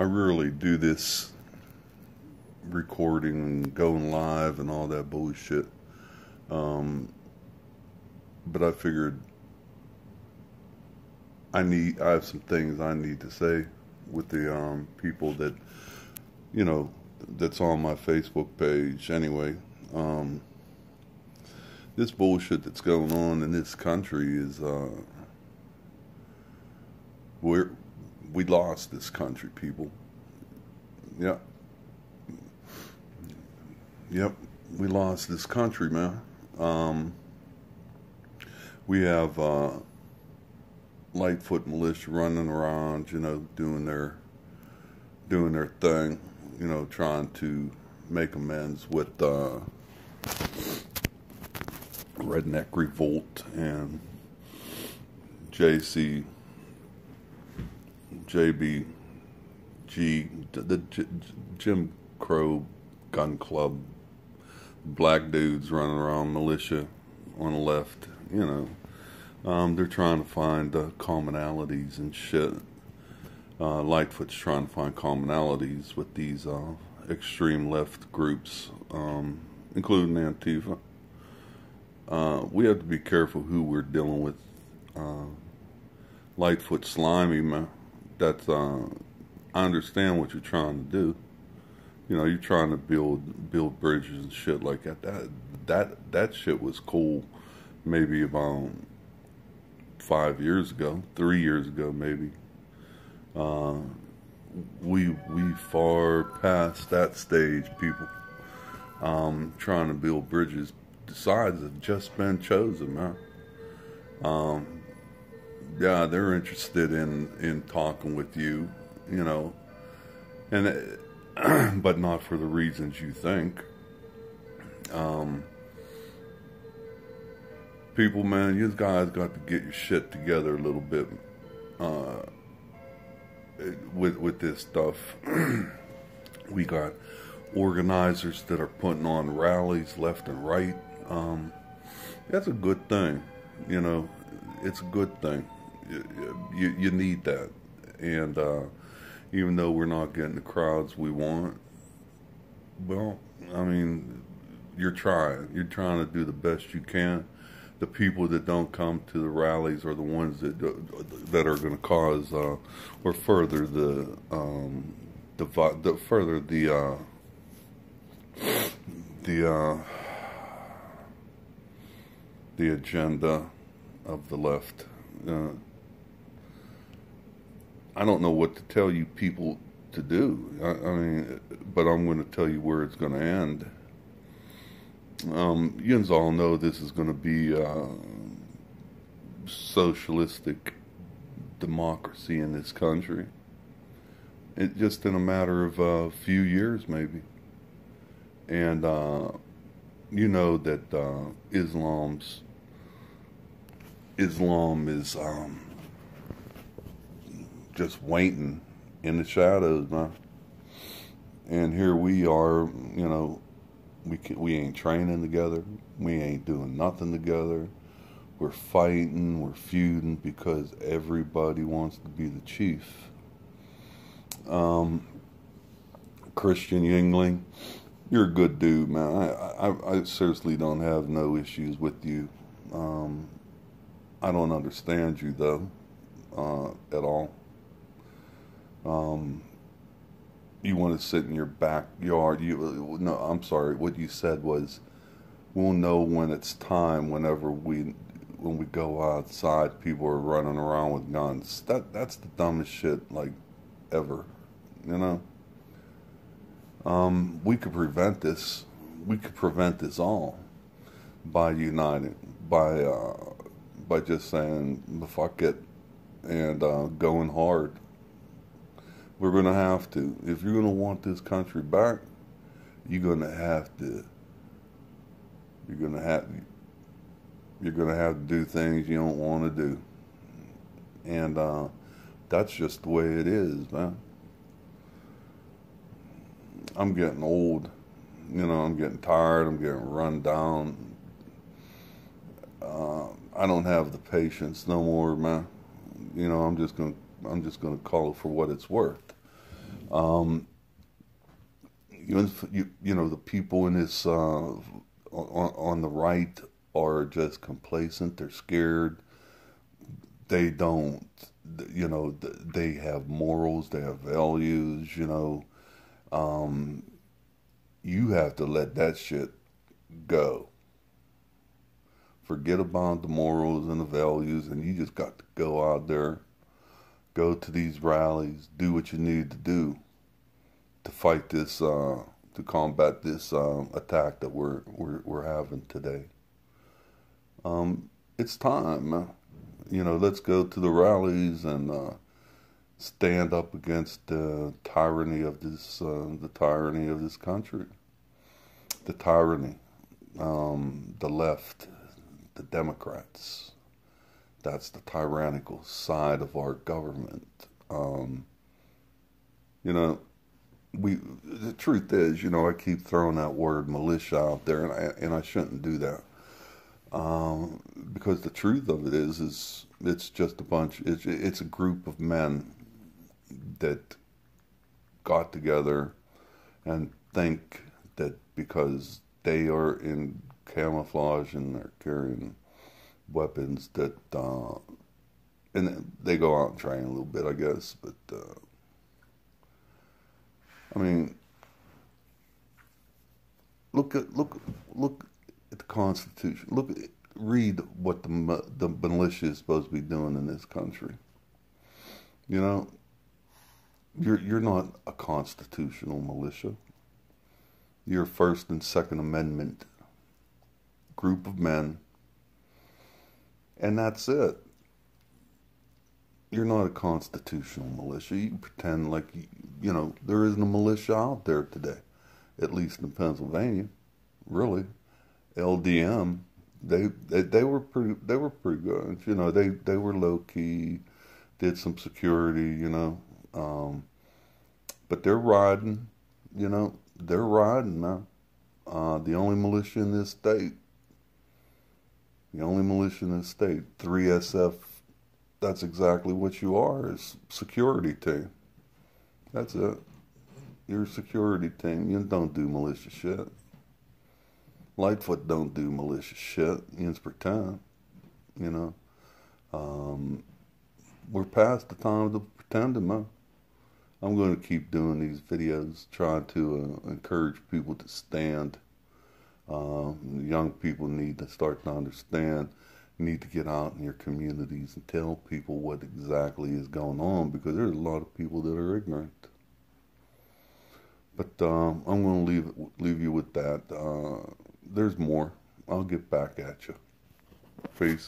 I rarely do this recording and going live and all that bullshit. Um, but I figured I have some things I need to say with the people that, you know, that's on my Facebook page anyway. Um, this bullshit that's going on in this country is, we lost this country, people. Yep. Yep. We lost this country, man. We have, Lightfoot militia running around, you know, doing their thing, you know, trying to make amends with Redneck Revolt and JC, JBG, the Jim Crow gun club, black dudes running around, militia on the left, you know. They're trying to find commonalities and shit. Lightfoot's trying to find commonalities with these extreme left groups, including Antifa. We have to be careful who we're dealing with. Lightfoot Slimy, man. That's I understand what you're trying to do. You know, you're trying to build bridges and shit like that. That shit was cool. Maybe about 5 years ago, 3 years ago, maybe. We far past that stage, people. Trying to build bridges. The sides have just been chosen, man. Yeah, they're interested in talking with you, you know, and but not for the reasons you think. People, man, you guys got to get your shit together a little bit with this stuff. We got organizers that are putting on rallies left and right. That's a good thing, you know. It's a good thing. You need that, and even though we're not getting the crowds we want, well, I mean, you're trying to do the best you can. The people that don't come to the rallies are the ones that are going to cause or further the agenda of the left. I don't know what to tell you people to do. I mean, but I'm going to tell you where it's going to end. You all know this is going to be socialistic democracy in this country. It just in a matter of a few years, maybe. And you know that Islam is just waiting in the shadows, man. And here we are, you know. We ain't training together. We ain't doing nothing together. We're fighting. We're feuding because everybody wants to be the chief. Christian Yingling, you're a good dude, man. I seriously don't have no issues with you. I don't understand you though, at all. You want to sit in your backyard. No, I'm sorry. What you said was, we'll know when it's time. When we go outside, people are running around with guns. That's the dumbest shit like ever. You know. We could prevent this. We could prevent this all by uniting, by just saying fuck it and going hard. We're going to have to. If you're going to want this country back, you're going to have to do things you don't want to do. And that's just the way it is, man. I'm getting old. You know, I'm getting tired. I'm getting run down. I don't have the patience no more, man. You know, I'm just gonna call it for what it's worth. You know, the people in this on the right are just complacent. They're scared. They don't, you know, they have morals. They have values. You know, you have to let that shit go. Forget about the morals and the values, and you just got to go out there, go to these rallies, do what you need to do to fight this, to combat this attack that we're having today. It's time, you know. Let's go to the rallies and stand up against the tyranny of this country, the tyranny, the left, the Democrats. That's the tyrannical side of our government. You know, the truth is, you know, I keep throwing that word militia out there, and I shouldn't do that. Because the truth of it is it's just a bunch, it's a group of men that got together and think that because they are in camouflage and they're carrying weapons that, and they go out and train a little bit, I guess, but, I mean, look at the Constitution. Read what the militia is supposed to be doing in this country. You know, you're not a constitutional militia. You're a First and Second Amendment group of men, and that's it. You're not a constitutional militia. You pretend like you know there isn't a militia out there today, at least in Pennsylvania. Really, LDM. They were pretty good. You know, they were low key, did some security. You know, but they're riding. You know, they're riding now. The only militia in this state. The only militia in this state, 3SF. That's exactly what you are, is security team. That's it. You're a security team. You don't do militia shit. Lightfoot don't do malicious shit. You just pretend, you know. We're past the time to pretend, man. I'm going to keep doing these videos, trying to encourage people to stand. Young people need to start to understand. You need to get out in your communities and tell people what exactly is going on, because there's a lot of people that are ignorant. But I'm going to leave you with that. There's more. I'll get back at you. Peace.